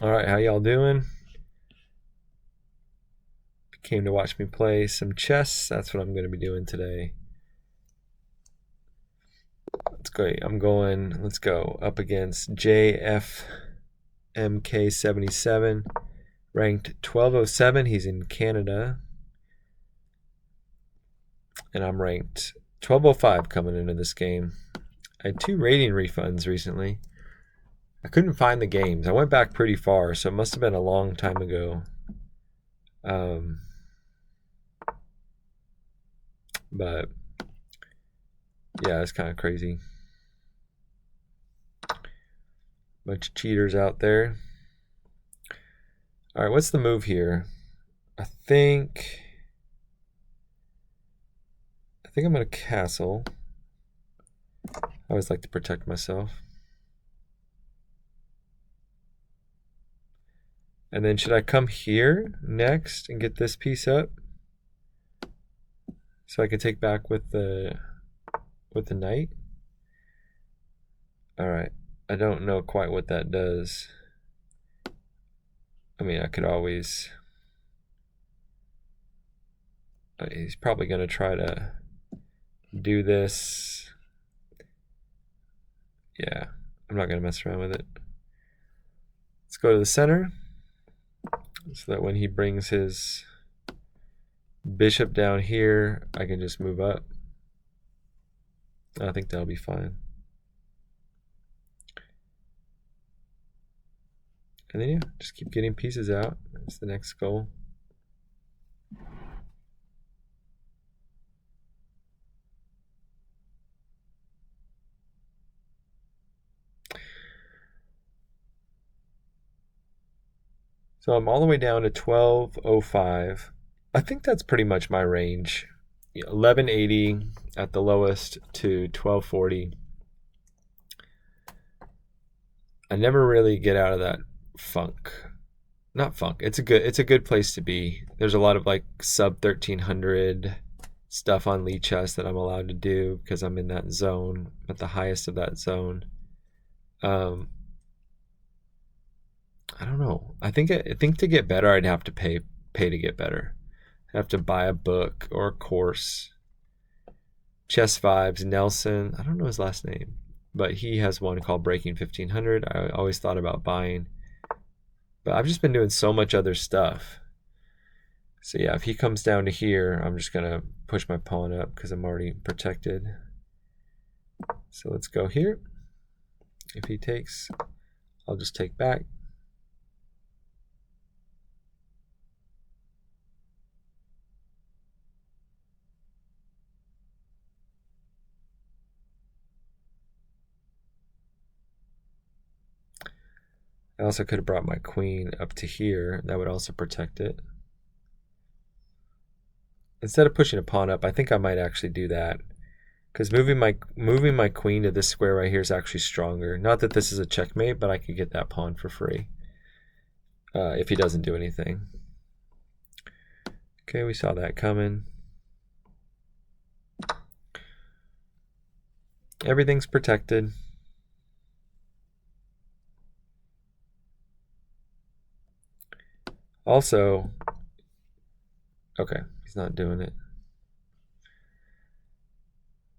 All right, how y'all doing? Came to watch me play some chess. That's what I'm going to be doing today. That's great. Let's go up against JFmk77, ranked 1207. He's in Canada. And I'm ranked 1205 coming into this game. I had 2 rating refunds recently. I couldn't find the games. I went back pretty far, so it must have been a long time ago. But yeah, it's kind of crazy. Bunch of cheaters out there. All right, what's the move here? I think I'm going to castle. I always like to protect myself. And then should I come here next and get this piece up? So I can take back with the knight? All right. I don't know quite what that does. I mean, I could always... He's probably going to try to do this. Yeah, I'm not going to mess around with it. Let's go to the center so that when he brings his bishop down here, I can just move up. I think that'll be fine. And then, yeah, just keep getting pieces out. That's the next goal. So I'm all the way down to 1205. I think that's pretty much my range. 1180 at the lowest to 1240. I never really get out of that funk. Not funk. It's a good place to be. There's a lot of like sub 1300 stuff on Lee chess that I'm allowed to do because I'm in that zone, at the highest of that zone. I don't know. I think to get better, I'd have to pay to get better. I'd have to buy a book or a course. Chess Vibes, Nelson. I don't know his last name, but he has one called Breaking 1500. I always thought about buying, but I've just been doing so much other stuff. So yeah, if he comes down to here, I'm just gonna push my pawn up because I'm already protected. So let's go here. If he takes, I'll just take back. I also could have brought my queen up to here. That would also protect it. Instead of pushing a pawn up, I think I might actually do that. Because moving my queen to this square right here is actually stronger. Not that this is a checkmate, but I could get that pawn for free. If he doesn't do anything. Okay, we saw that coming. Everything's protected. Also, okay, he's not doing it.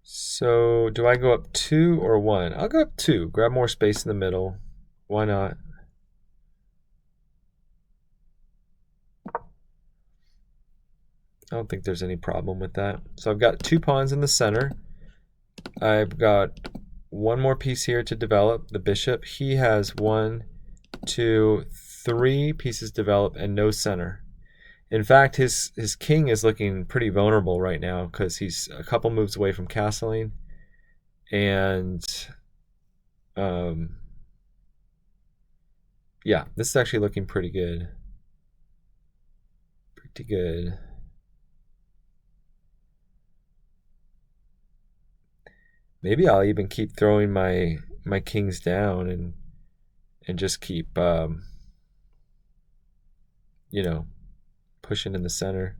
So do I go up 2 or 1? I'll go up 2. Grab more space in the middle. Why not? I don't think there's any problem with that. So I've got 2 pawns in the center. I've got 1 more piece here to develop, the bishop. He has 1, 2, 3 pieces developed and no center. In fact, his king is looking pretty vulnerable right now because he's a couple moves away from castling. And yeah, this is actually looking pretty good. Pretty good. Maybe I'll even keep throwing my kings down and just keep you know, pushing in the center.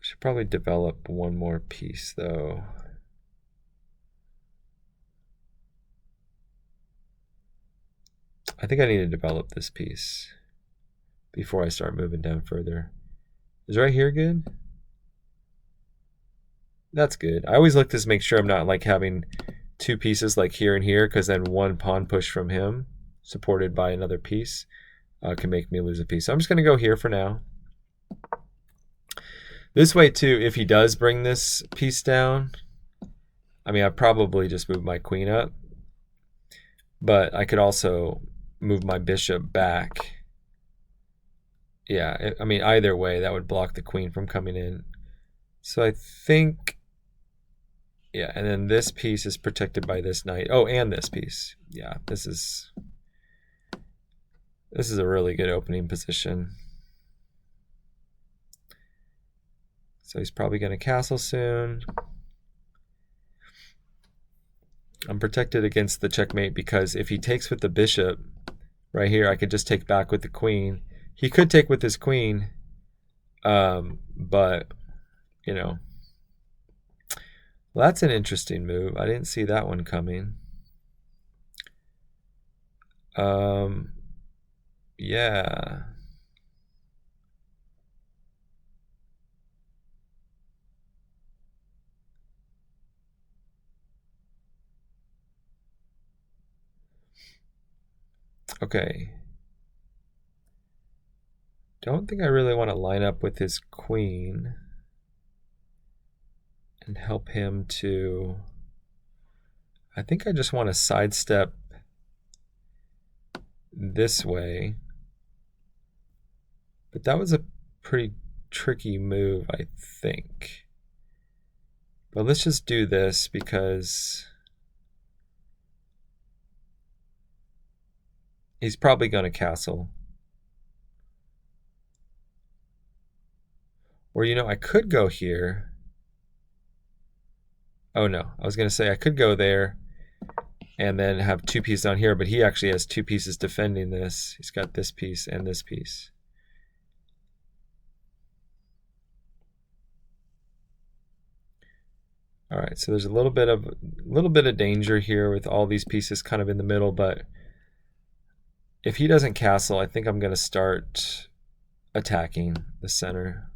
Should probably develop 1 more piece though. I think I need to develop this piece before I start moving down further. Is right here good? That's good. I always look to make sure I'm not like having two pieces like here and here, because then one pawn push from him supported by another piece can make me lose a piece. So I'm just going to go here for now. This way too, if he does bring this piece down, I mean, I probably just move my queen up, but I could also move my bishop back. Yeah, I mean, either way, that would block the queen from coming in. So I think, yeah, and then this piece is protected by this knight. Oh, and this piece. Yeah, this is a really good opening position. So he's probably going to castle soon. I'm protected against the checkmate because if he takes with the bishop right here, I could just take back with the queen. He could take with his queen, but, you know. Well, that's an interesting move. I didn't see that one coming. Yeah. Okay. Don't think I really want to line up with his queen and help him to... I think I just want to sidestep this way. But that was a pretty tricky move, I think. But let's just do this because he's probably going to castle. Or, you know, I could go here. Oh, no. I was going to say I could go there and then have two pieces on here, but he actually has two pieces defending this. He's got this piece and this piece. All right, so there's a little bit of danger here with all these pieces kind of in the middle, but if he doesn't castle, I think I'm going to start attacking the center.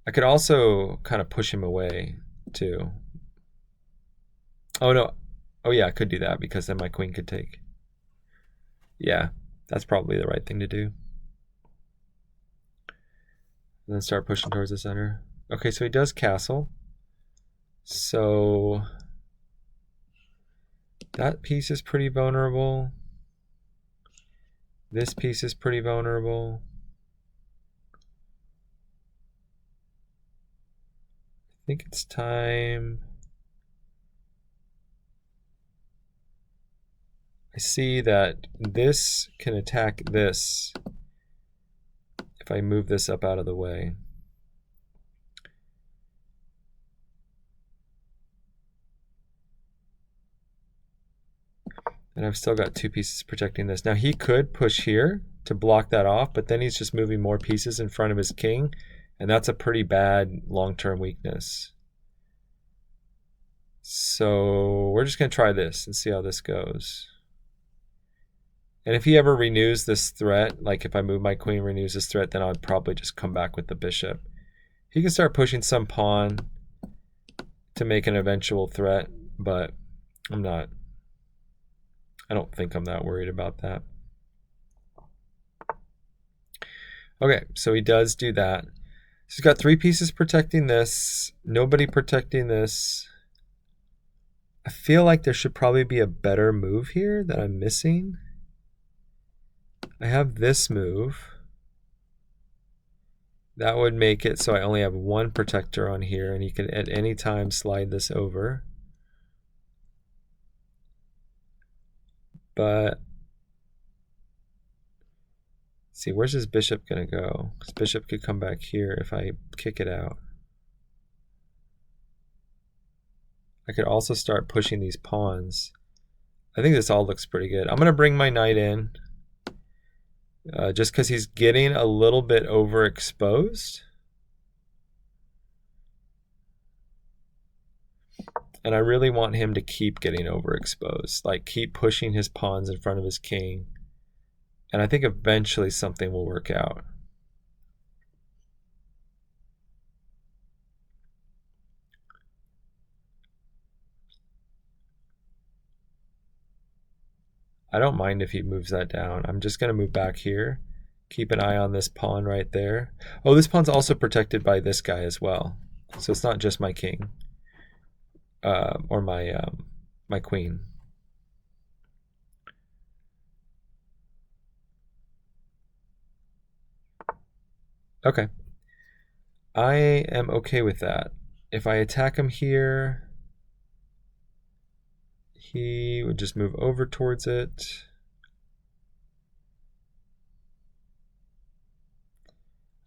I could also kind of push him away too. Oh no. Oh yeah, I could do that because then my queen could take. Yeah, that's probably the right thing to do. And then start pushing towards the center. Okay, so he does castle. So that piece is pretty vulnerable. This piece is pretty vulnerable. I think it's time. I see that this can attack this if I move this up out of the way. And I've still got two pieces protecting this. Now he could push here to block that off, but then he's just moving more pieces in front of his king, and that's a pretty bad long-term weakness. So we're just going to try this and see how this goes. And if he ever renews this threat, like if I move my queen, renews this threat, then I'll probably just come back with the bishop. He can start pushing some pawn to make an eventual threat, but I don't think I'm that worried about that. Okay, so he does do that. So he's got three pieces protecting this, nobody protecting this. I feel like there should probably be a better move here that I'm missing. I have this move. That would make it so I only have one protector on here, and he can at any time slide this over. But see, where's his bishop going to go? His bishop could come back here if I kick it out. I could also start pushing these pawns. I think this all looks pretty good. I'm going to bring my knight in just because he's getting a little bit overexposed. And I really want him to keep getting overexposed, like keep pushing his pawns in front of his king. And I think eventually something will work out. I don't mind if he moves that down. I'm just going to move back here. Keep an eye on this pawn right there. Oh, this pawn's also protected by this guy as well. So it's not just my king or my queen. Okay. I am okay with that. If I attack him here, he would just move over towards it.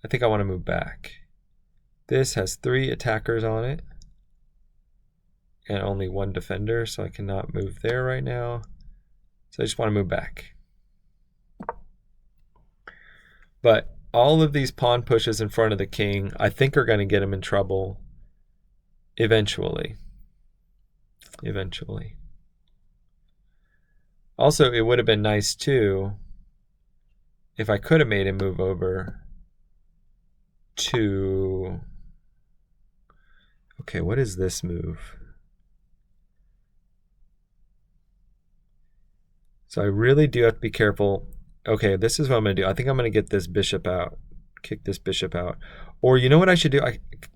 I think I want to move back. This has 3 attackers on it and only 1 defender, so I cannot move there right now. So I just want to move back. But all of these pawn pushes in front of the king, I think are going to get him in trouble eventually. Eventually. Also, it would have been nice too if I could have made him move over to... Okay, what is this move? So I really do have to be careful. Okay, this is what I'm going to do. I think I'm going to get this bishop out. Kick this bishop out. Or you know what I should do?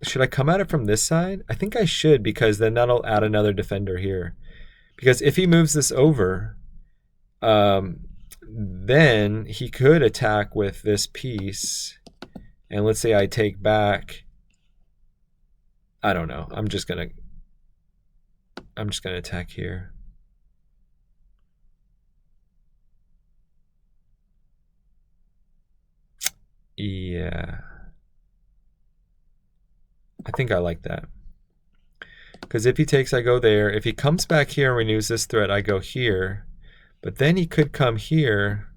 Should I come at it from this side? I think I should, because then that'll add another defender here. Because if he moves this over, then he could attack with this piece. And let's say I take back. I don't know. I'm just gonna attack here. Yeah. I think I like that. Because if he takes, I go there. If he comes back here and renews this threat, I go here. But then he could come here.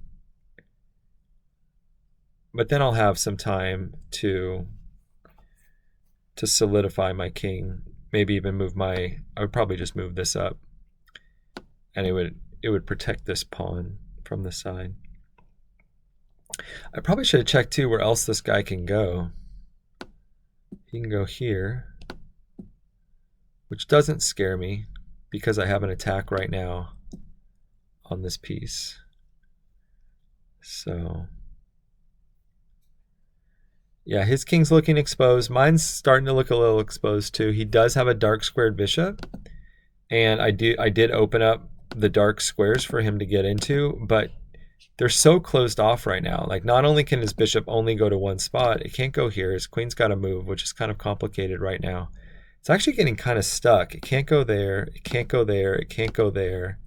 But then I'll have some time to solidify my king. Maybe even move I would probably just move this up. And it would protect this pawn from the side. I probably should have checked too where else this guy can go. He can go here, which doesn't scare me because I have an attack right now on this piece. So yeah, his king's looking exposed. Mine's starting to look a little exposed too. He does have a dark squared bishop, and I did open up the dark squares for him to get into, but they're so closed off right now. Like, not only can his bishop only go to one spot, it can't go here. His queen's got to move, which is kind of complicated right now. It's actually getting kind of stuck. It can't go there. It can't go there. It can't go there.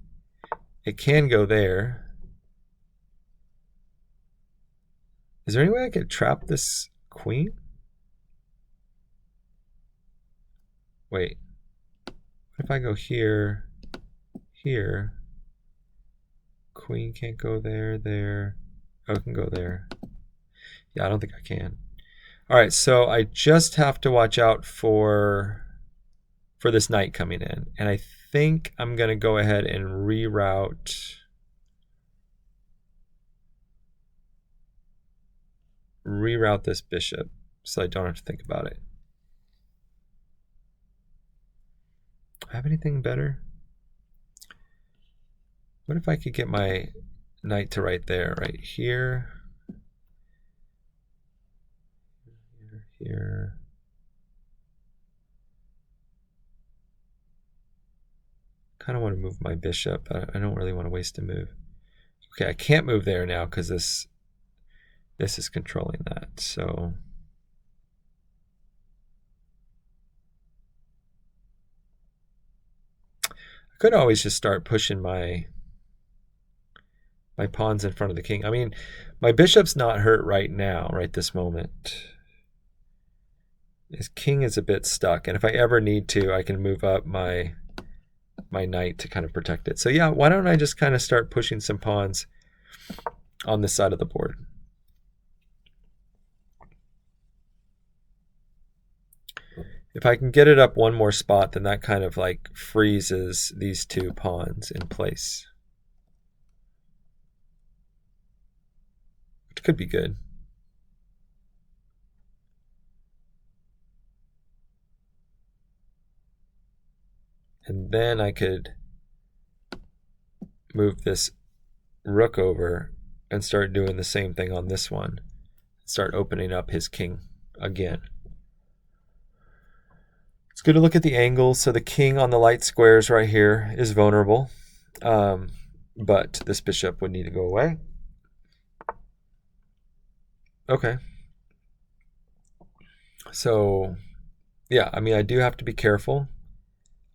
It can go there. Is there any way I could trap this queen? Wait. What if I go here, here? Queen can't go there, there. Oh, it can go there. Yeah, I don't think I can. All right, so I just have to watch out for this knight coming in. And I think I'm going to go ahead and reroute this bishop so I don't have to think about it. Do I have anything better? What if I could get my knight to right there, right here, here. Kind of want to move my bishop, but I don't really want to waste a move. Okay, I can't move there now because this is controlling that. So I could always just start pushing my pawns in front of the king. I mean, my bishop's not hurt right now, right this moment. His king is a bit stuck, and if I ever need to, I can move up my knight to kind of protect it. So yeah, why don't I just kind of start pushing some pawns on this side of the board? If I can get it up one more spot, then that kind of like freezes these two pawns in place. Which could be good. And then I could move this rook over and start doing the same thing on this one. Start opening up his king again. It's good to look at the angles. So the king on the light squares right here is vulnerable, but this bishop would need to go away. Okay. So, yeah, I mean, I do have to be careful.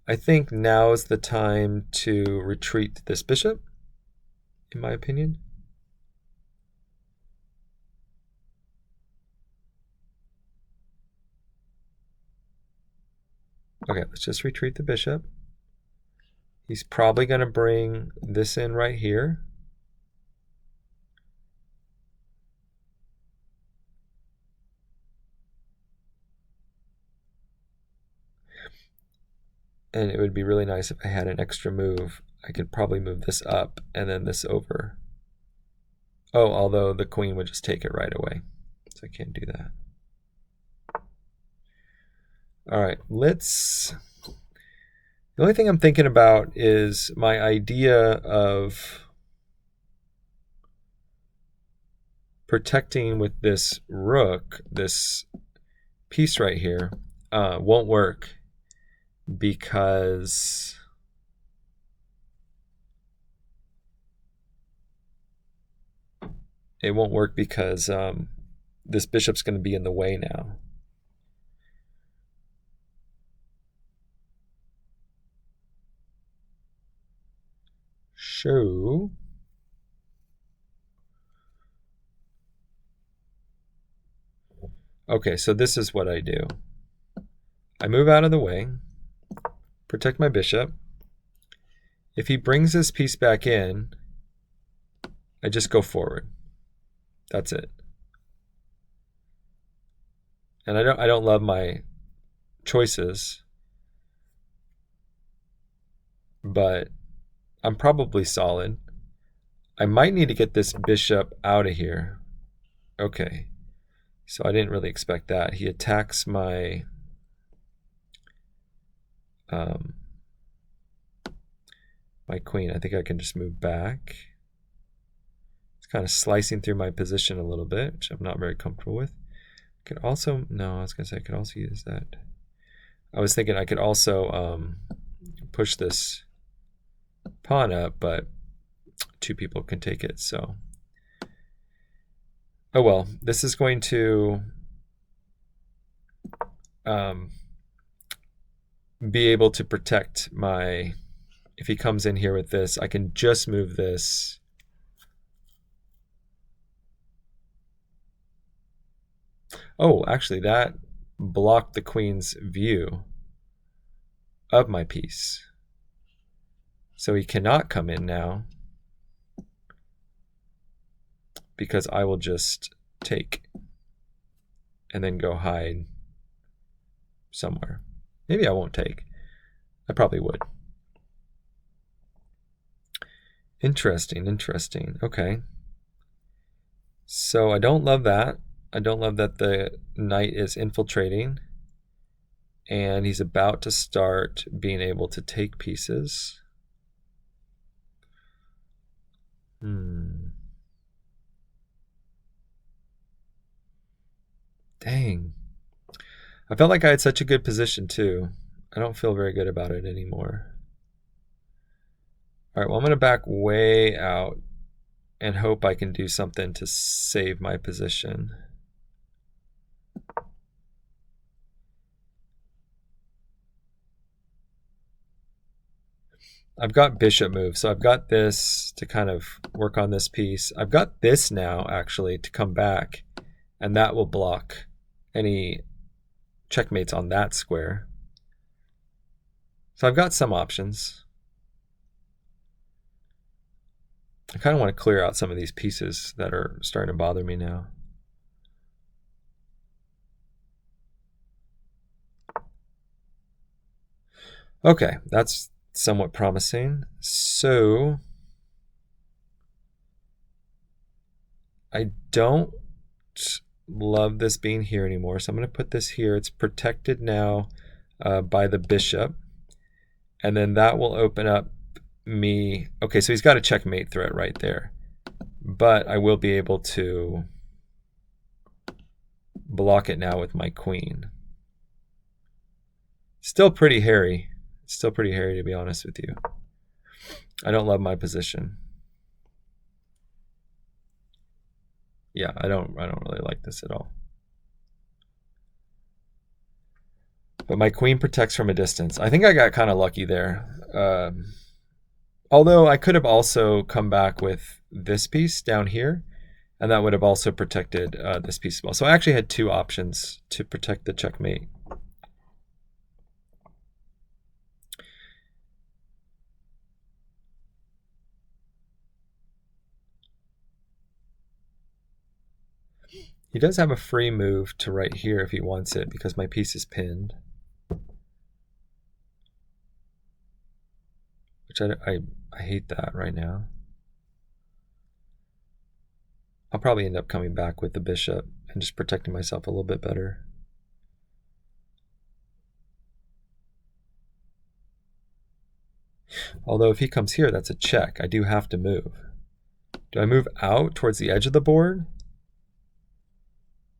I think now is the time to retreat this bishop, in my opinion. Okay, let's just retreat the bishop. He's probably going to bring this in right here. And it would be really nice if I had an extra move. I could probably move this up and then this over. Oh, although the queen would just take it right away. So I can't do that. All right, let's... The only thing I'm thinking about is my idea of protecting with this rook, this piece right here, won't work because this bishop's going to be in the way now. So okay, so this is what I do. I move out of the way, protect my bishop. If he brings this piece back in, I just go forward. That's it. And I don't love my choices, but I'm probably solid. I might need to get this bishop out of here. Okay. So I didn't really expect that. He attacks my my queen. I think I can just move back. It's kind of slicing through my position a little bit, which I'm not very comfortable with. Could also, no, I was going to say I could also use that. I was thinking I could also push this pawn up, but two people can take it, so. Oh well, this is going to be able to protect my, if he comes in here with this, I can just move this. Oh, actually that blocked the queen's view of my piece. So he cannot come in now because I will just take and then go hide somewhere. Maybe I won't take. I probably would. Interesting, interesting. Okay. So I don't love that. I don't love that the knight is infiltrating and he's about to start being able to take pieces. Dang. I felt like I had such a good position too. I don't feel very good about it anymore. All right, well, I'm going to back way out and hope I can do something to save my position. I've got bishop moves, so I've got this to kind of work on this piece. I've got this now, actually, to come back, and that will block any checkmates on that square. So I've got some options. I kind of want to clear out some of these pieces that are starting to bother me now. Okay, that's somewhat promising. So I don't love this being here anymore, so I'm going to put this here. It's protected now by the bishop, and then that will open up me. Okay, so he's got a checkmate threat right there, but I will be able to block it now with my queen. Still pretty hairy. Still pretty hairy, to be honest with you. I don't love my position. Yeah, I don't really like this at all. But my queen protects from a distance. I think I got kind of lucky there. Although I could have also come back with this piece down here, and that would have also protected this piece as well. So I actually had two options to protect the checkmate. He does have a free move to right here if he wants it, because my piece is pinned. Which I hate that right now. I'll probably end up coming back with the bishop and just protecting myself a little bit better. Although if he comes here, that's a check. I do have to move. Do I move out towards the edge of the board?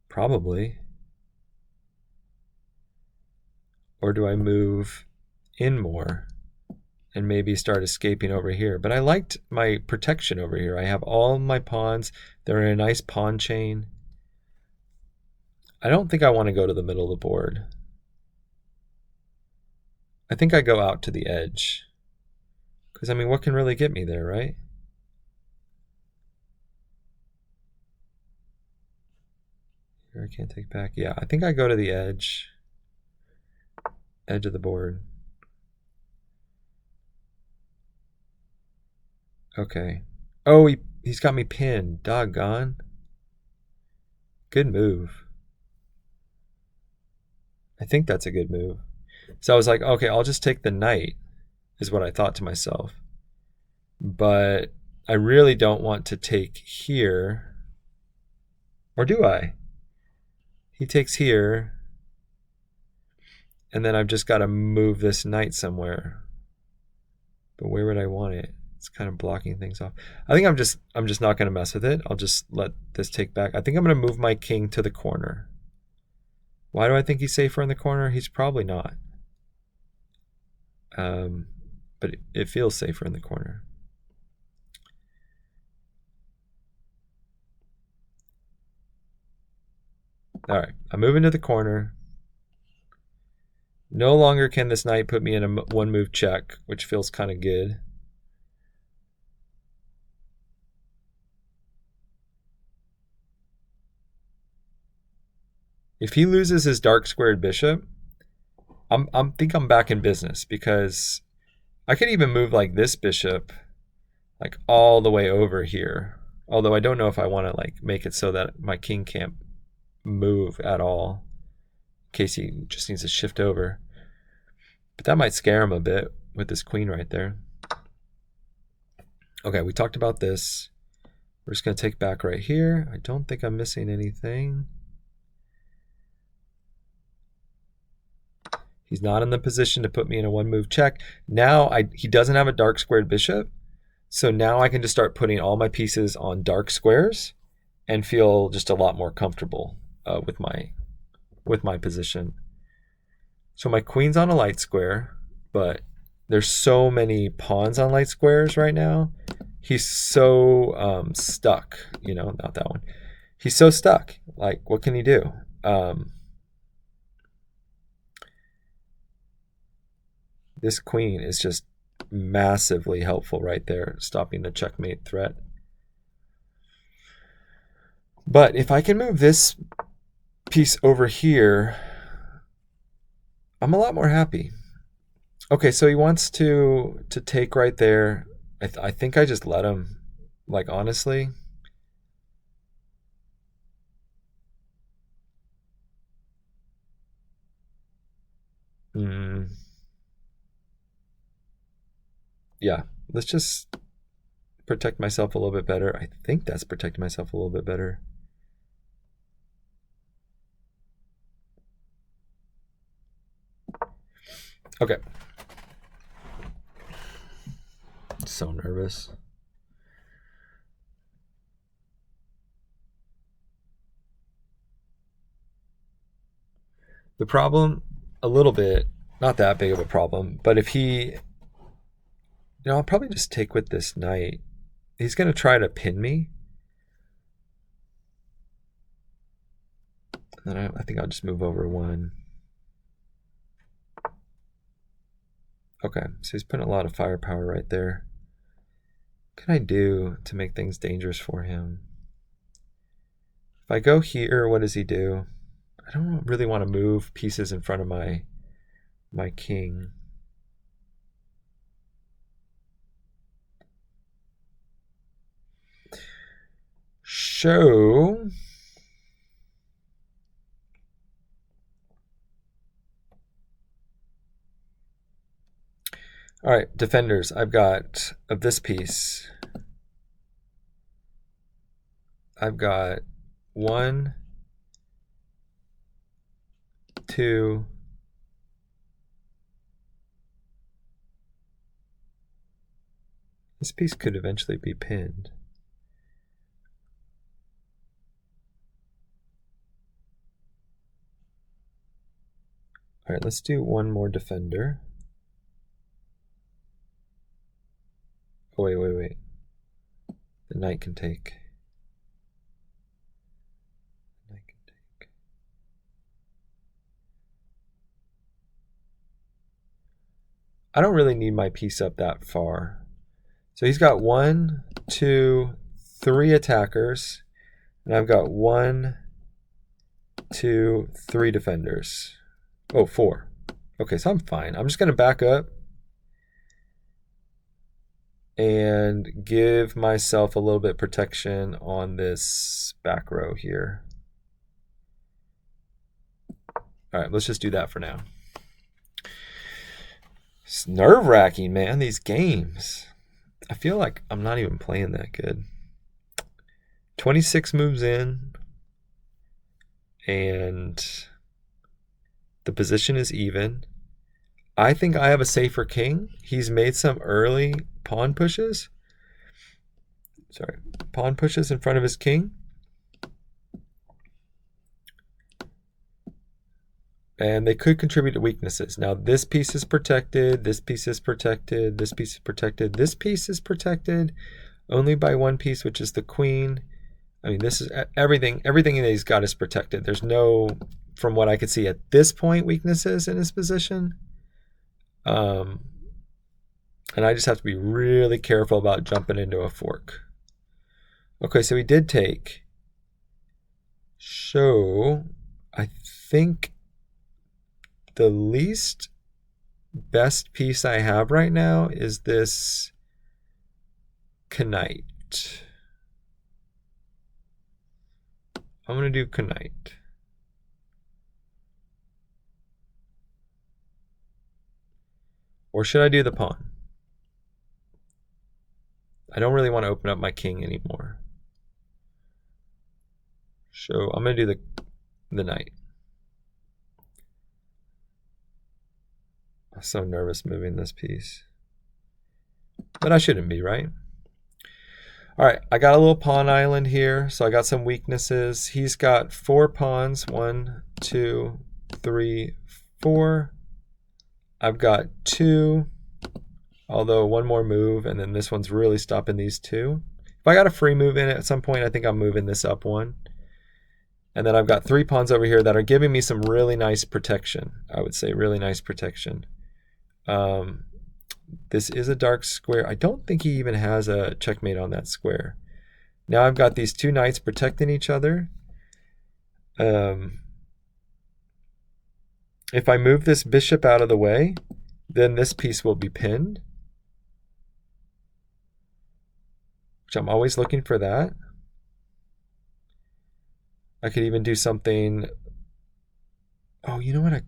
Probably. Or do I move in more and maybe start escaping over here? But I liked my protection over here. I have all my pawns. They're in a nice pawn chain. I don't think I want to go to the middle of the board. I think I go out to the edge. Because, I mean, what can really get me there, right? Here I can't take back. Yeah, I think I go to the edge. Edge of the board. Okay. Oh, he's got me pinned. Doggone. Good move. I think that's a good move. So I was like, okay, I'll just take the knight, is what I thought to myself. But I really don't want to take here. Or do I? He takes here. And then I've just got to move this knight somewhere. But where would I want it? It's kind of blocking things off. I think I'm just not going to mess with it. I'll just let this take back. I think I'm going to move my king to the corner. Why do I think he's safer in the corner? He's probably not. But it feels safer in the corner. All right, I'm moving to the corner. No longer can this knight put me in a one-move check, which feels kind of good. If he loses his dark squared bishop, I think I'm back in business, because I could even move like this bishop like all the way over here. Although I don't know if I want to like make it so that my king can't move at all, in case he just needs to shift over. But that might scare him a bit with this queen right there. Okay, we talked about this. We're just going to take back right here. I don't think I'm missing anything. He's not in the position to put me in a one-move check. Now he doesn't have a dark squared bishop, so now I can just start putting all my pieces on dark squares and feel just a lot more comfortable with my position. So my queen's on a light square, but there's so many pawns on light squares right now. He's so stuck, not that one. He's so stuck. Like, what can he do? This queen is just massively helpful right there, stopping the checkmate threat. But if I can move this piece over here, I'm a lot more happy. Okay, so he wants to take right there. I think I just let him, like, honestly. Yeah, let's just protect myself a little bit better. I think that's protecting myself a little bit better. Okay. So nervous. The problem, a little bit, not that big of a problem, but if he, I'll probably just take with this knight. He's going to try to pin me. And then I think I'll just move over one. Okay, so he's putting a lot of firepower right there. What can I do to make things dangerous for him? If I go here, what does he do? I don't really want to move pieces in front of my king. So all right, defenders. I've got of this piece. I've got 1, 2, this piece could eventually be pinned. All right, let's do one more defender. Oh, wait. The knight can take. I don't really need my piece up that far. So he's got 1, 2, 3 attackers, and I've got 1, 2, 3 defenders. Oh, 4. Okay, so I'm fine. I'm just going to back up and give myself a little bit of protection on this back row here. All right, let's just do that for now. It's nerve-wracking, man, these games. I feel like I'm not even playing that good. 26 moves in, and the position is even. I think I have a safer king. He's made some early pawn pushes. Pawn pushes in front of his king. And they could contribute to weaknesses. Now, this piece is protected, this piece is protected, this piece is protected, this piece is protected only by one piece, which is the queen. I mean, this is everything that he's got is protected. There's no, from what I could see at this point, weaknesses in his position. And I just have to be really careful about jumping into a fork. Okay, so he did take. So I think the least best piece I have right now is this knight. I'm going to do knight. Or should I do the pawn? I don't really want to open up my king anymore. So I'm going to do the knight. I'm so nervous moving this piece. But I shouldn't be, right? All right, I got a little pawn island here, so I got some weaknesses. He's got 4 pawns. 1, 2, 3, 4. I've got 2, although one more move, and then this one's really stopping these 2. If I got a free move in it at some point, I think I'm moving this up 1. And then I've got 3 pawns over here that are giving me some really nice protection. I would say really nice protection. This is a dark square. I don't think he even has a checkmate on that square. Now I've got these 2 knights protecting each other. If I move this bishop out of the way, then this piece will be pinned. Which I'm always looking for that. I could even do something. Oh, you know what?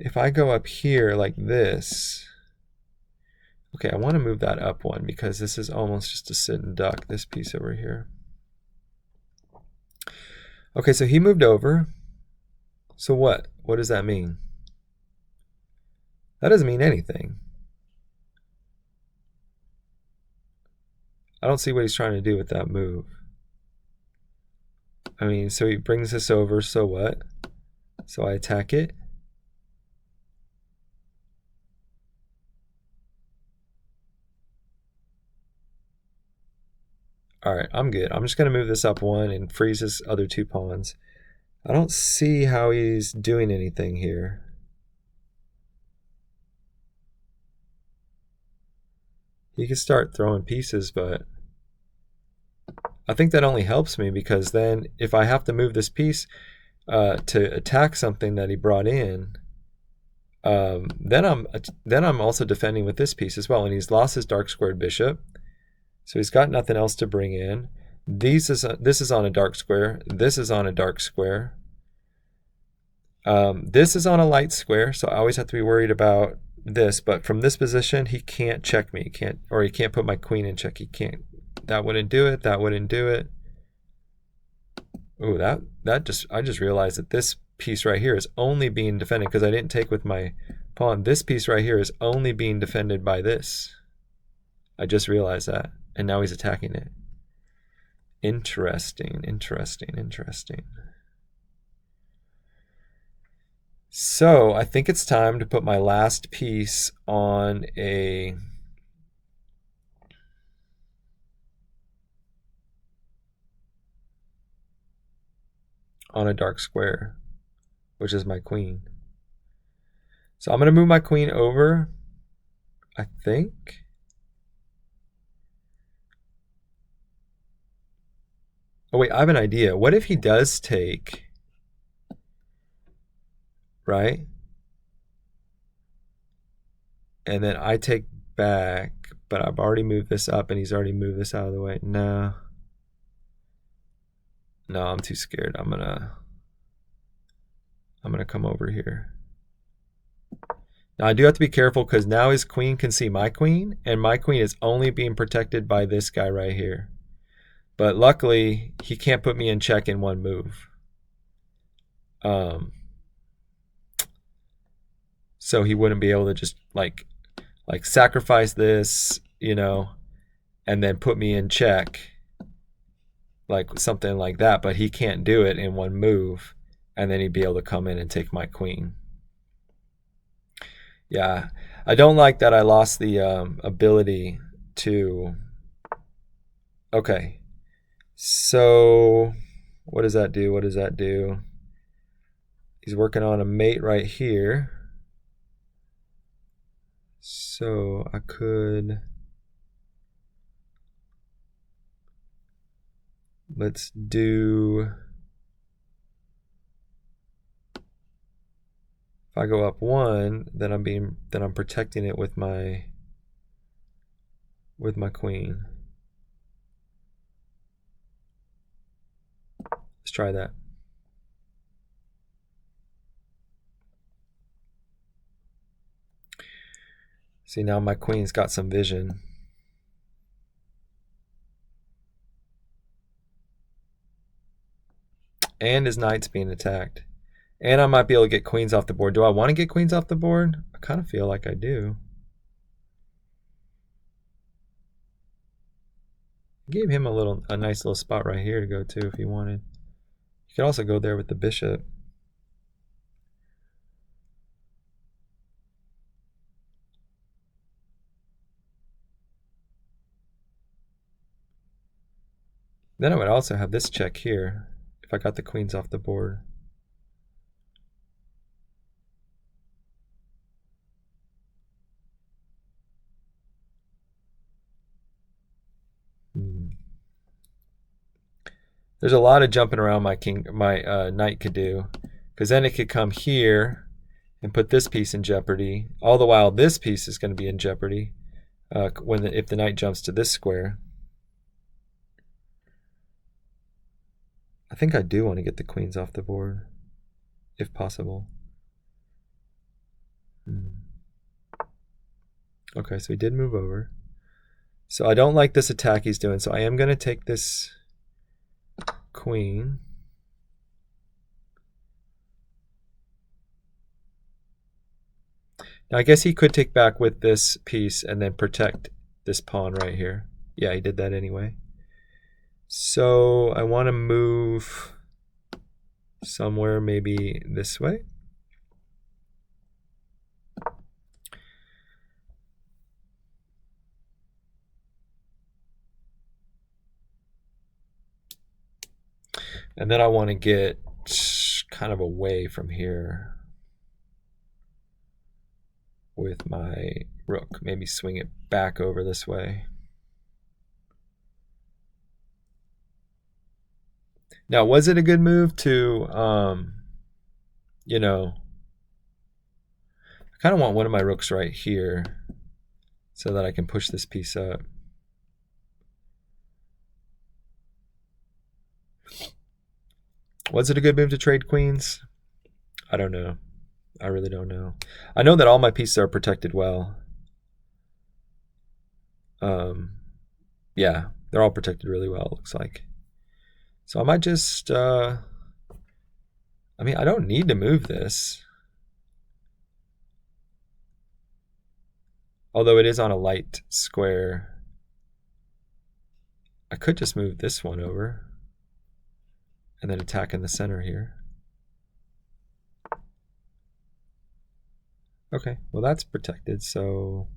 If I go up here like this, Okay, I want to move that up one because this is almost just a sit and duck, this piece over here. Okay, so he moved over. So what? What does that mean? That doesn't mean anything. I don't see what he's trying to do with that move. I mean, so he brings this over, so what? So I attack it. All right, I'm good. I'm just going to move this up one and freeze his other two pawns. I don't see how he's doing anything here. He can start throwing pieces, but I think that only helps me because then if I have to move this piece to attack something that he brought in, then I'm also defending with this piece as well. And he's lost his dark squared bishop. So he's got nothing else to bring in. This is on a dark square. This is on a dark square. This is on a light square, so I always have to be worried about this. But from this position, he can't check me. He can't put my queen in check. He can't. That wouldn't do it. That wouldn't do it. Ooh, I just realized that this piece right here is only being defended because I didn't take with my pawn. This piece right here is only being defended by this. I just realized that. And now he's attacking it. Interesting, interesting, interesting. So I think it's time to put my last piece on a dark square, which is my queen. So I'm going to move my queen over, I think. Oh wait, I have an idea. What if he does take, right? And then I take back, but I've already moved this up and he's already moved this out of the way. No. No, I'm too scared. I'm gonna come over here. Now I do have to be careful because now his queen can see my queen, and my queen is only being protected by this guy right here. But luckily, he can't put me in check in one move. So he wouldn't be able to just like sacrifice this, you know, and then put me in check, like something like that. But he can't do it in one move, and then he'd be able to come in and take my queen. Yeah, I don't like that I lost the ability to... Okay. So what does that do? What does that do? He's working on a mate right here. So I could... Let's do... If I go up one, then I'm protecting it with my queen. Let's try that. See, now my queen's got some vision. And his knight's being attacked. And I might be able to get queens off the board. Do I want to get queens off the board? I kind of feel like I do. Gave him a nice little spot right here to go to if he wanted. You could also go there with the bishop. Then I would also have this check here if I got the queens off the board. There's a lot of jumping around my knight could do, because then it could come here and put this piece in jeopardy. All the while, this piece is going to be in jeopardy if the knight jumps to this square. I think I do want to get the queens off the board, if possible. Okay, so he did move over. So I don't like this attack he's doing, so I am going to take this queen. Now I guess he could take back with this piece and then protect this pawn right here. Yeah, he did that anyway. So I want to move somewhere maybe this way. And then I want to get kind of away from here with my rook. Maybe swing it back over this way. Now, was it a good move to, you know, I kind of want one of my rooks right here so that I can push this piece up. Was it a good move to trade queens? I don't know. I really don't know. I know that all my pieces are protected well. Yeah, they're all protected really well, it looks like. So I might just, I mean, I don't need to move this. Although it is on a light square. I could just move this one over and then attack in the center here. Okay, well that's protected, so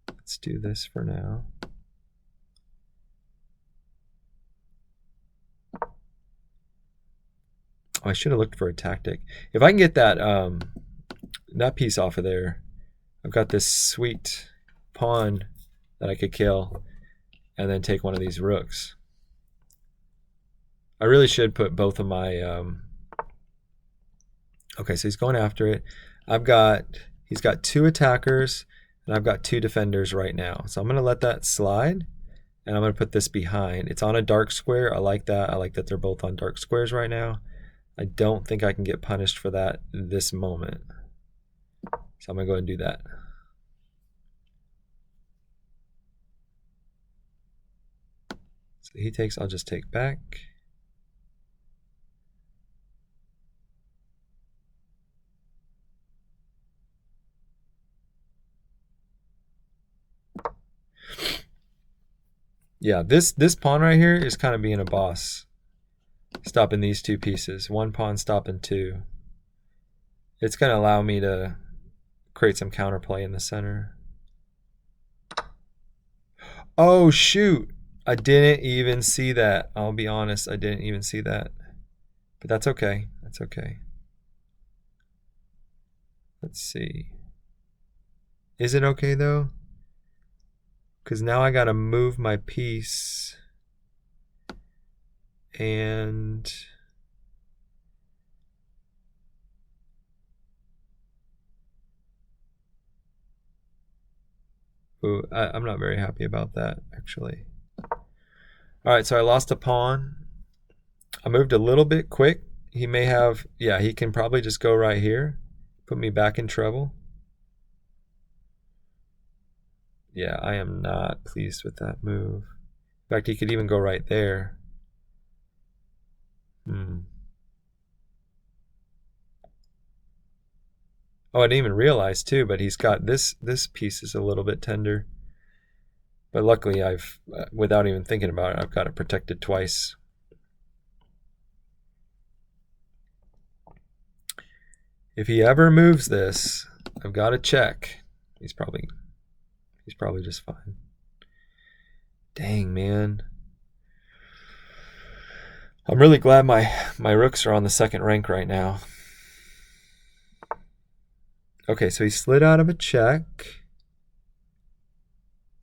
let's do this for now. Oh, I should have looked for a tactic. If I can get that that piece off of there, I've got this sweet pawn that I could kill and then take one of these rooks. I really should put both of my okay, so he's going after it. He's got 2 attackers and I've got 2 defenders right now. So I'm going to let that slide and I'm going to put this behind. It's on a dark square. I like that. I like that they're both on dark squares right now. I don't think I can get punished for that this moment. So I'm going to go ahead and do that. So he takes, I'll just take back. Yeah, this pawn right here is kind of being a boss. Stopping these 2 pieces. 1 pawn stopping 2. It's going to allow me to create some counterplay in the center. Oh, shoot. I didn't even see that. I'll be honest, I didn't even see that. But that's okay. That's okay. Let's see. Is it okay, though? Because now I got to move my piece. And ooh, I'm not very happy about that, actually. All right, so I lost a pawn. I moved a little bit quick. He may have, yeah, he can probably just go right here, put me back in trouble. Yeah, I am not pleased with that move. In fact, he could even go right there. Oh, I didn't even realize too, but he's got this piece is a little bit tender. But luckily I've, without even thinking about it, I've got it protected twice. If he ever moves this, I've got to check. He's probably just fine. Dang, man. I'm really glad my rooks are on the 2nd rank right now. Okay, so he slid out of a check.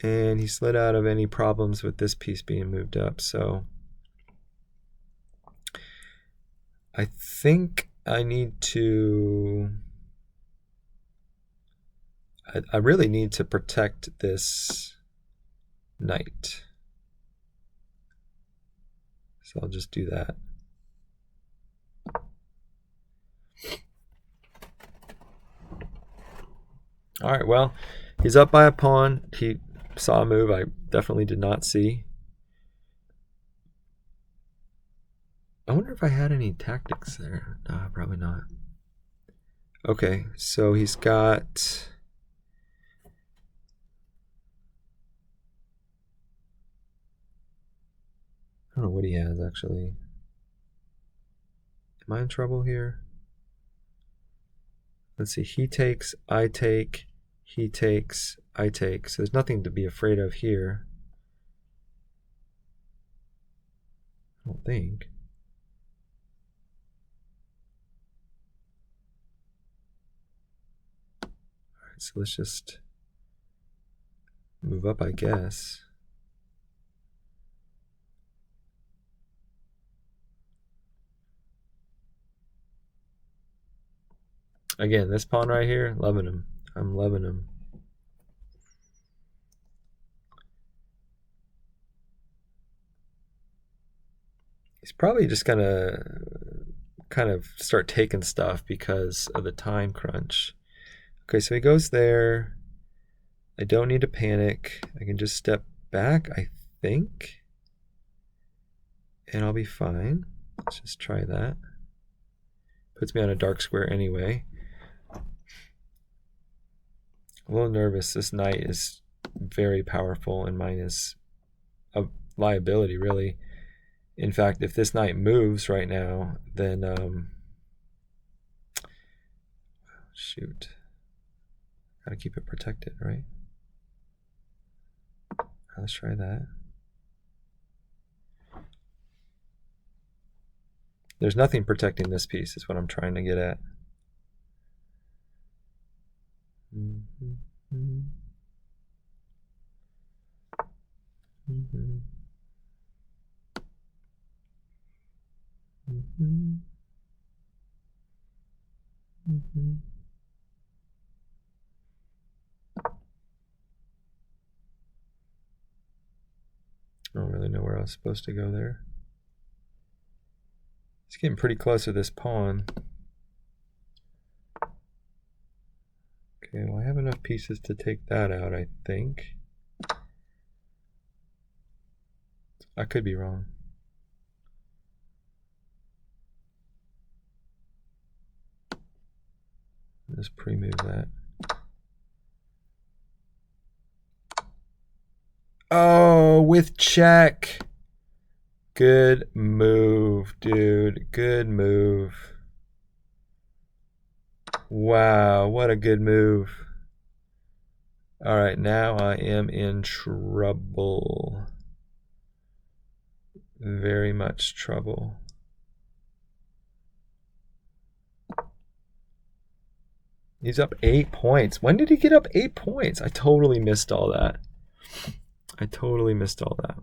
And he slid out of any problems with this piece being moved up. So I think I need to, I really need to protect this knight. So I'll just do that. All right, well, he's up by a pawn. He saw a move I definitely did not see. I wonder if I had any tactics there. No, probably not. Okay, so he's got... I don't know what he has, actually. Am I in trouble here? Let's see. He takes, I take, he takes, I take. So there's nothing to be afraid of here. I don't think. All right, so let's just move up, I guess. Again, this pawn right here, loving him. I'm loving him. He's probably just gonna kind of start taking stuff because of the time crunch. Okay, so he goes there. I don't need to panic. I can just step back, I think. And I'll be fine. Let's just try that. Puts me on a dark square anyway. A little nervous. This knight is very powerful and mine is a liability, really. In fact, if this knight moves right now, then shoot. Gotta keep it protected, right? Let's try that. There's nothing protecting this piece is what I'm trying to get at. I don't really know where I was supposed to go there. It's getting pretty close to this pawn. Okay, well, I have enough pieces to take that out, I think. I could be wrong. Just pre-move that. Oh, with check. Good move, dude. Good move. Wow, what a good move. All right, now I am in trouble. Very much trouble. He's up 8 points. When did he get up 8 points? I totally missed all that. I totally missed all that.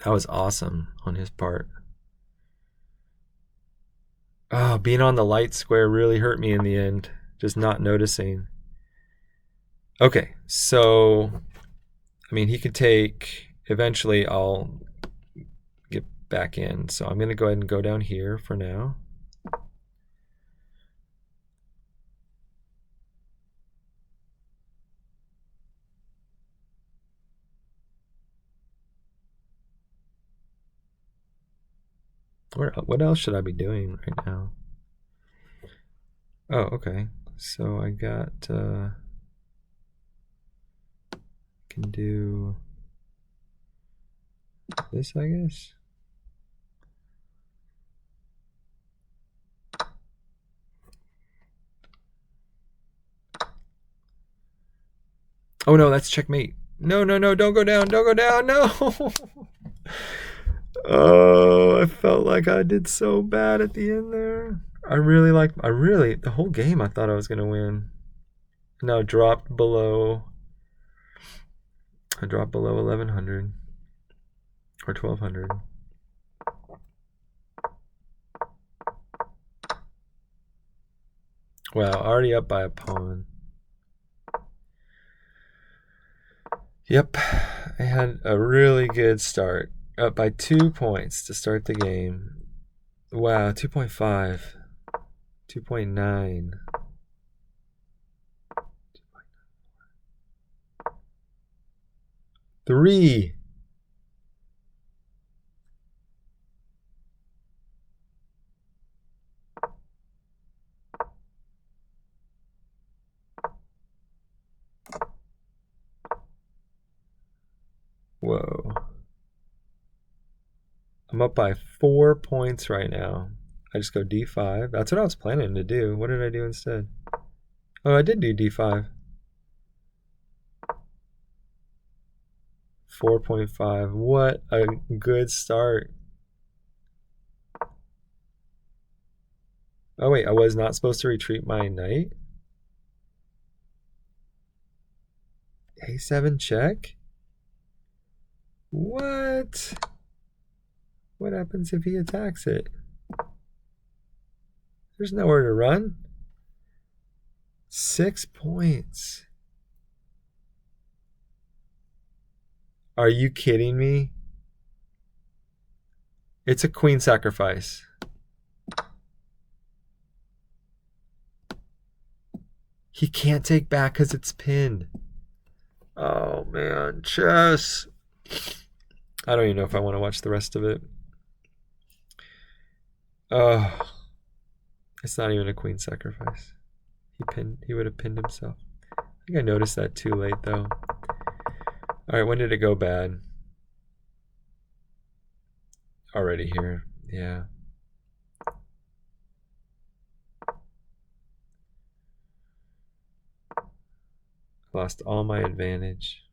That was awesome on his part. Oh, being on the light square really hurt me in the end. Just not noticing. Okay, so, I mean, he could take, eventually I'll get back in. So I'm going to go ahead and go down here for now. What else should I be doing right now? Oh, okay. So I got, can do this, I guess. Oh no, that's checkmate. No, no, no, don't go down, don't go down, no. Oh, I felt like I did so bad at the end there. The whole game I thought I was gonna win. No, I dropped below 1100 or 1200. Wow, already up by a pawn. Yep, I had a really good start. Up by 2 points to start the game. Wow, 2.5, 2.9. 3. Whoa. I'm up by 4 points right now. I just go d5. That's what I was planning to do. What did I do instead? Oh, I did do d5. 4.5. What a good start. Oh, wait. I was not supposed to retreat my knight? A7 check? What? What happens if he attacks it? There's nowhere to run. 6 points. Are you kidding me? It's a queen sacrifice. He can't take back because it's pinned. Oh, man. Chess. I don't even know if I want to watch the rest of it. Oh. It's not even a queen sacrifice. He would have pinned himself. I think I noticed that too late, though. All right, when did it go bad? Already here. Yeah. Lost all my advantage.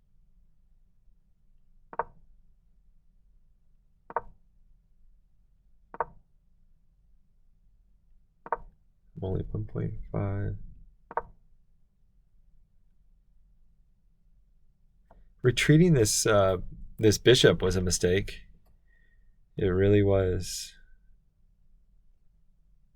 I'm only 1.5. Retreating this bishop was a mistake. It really was.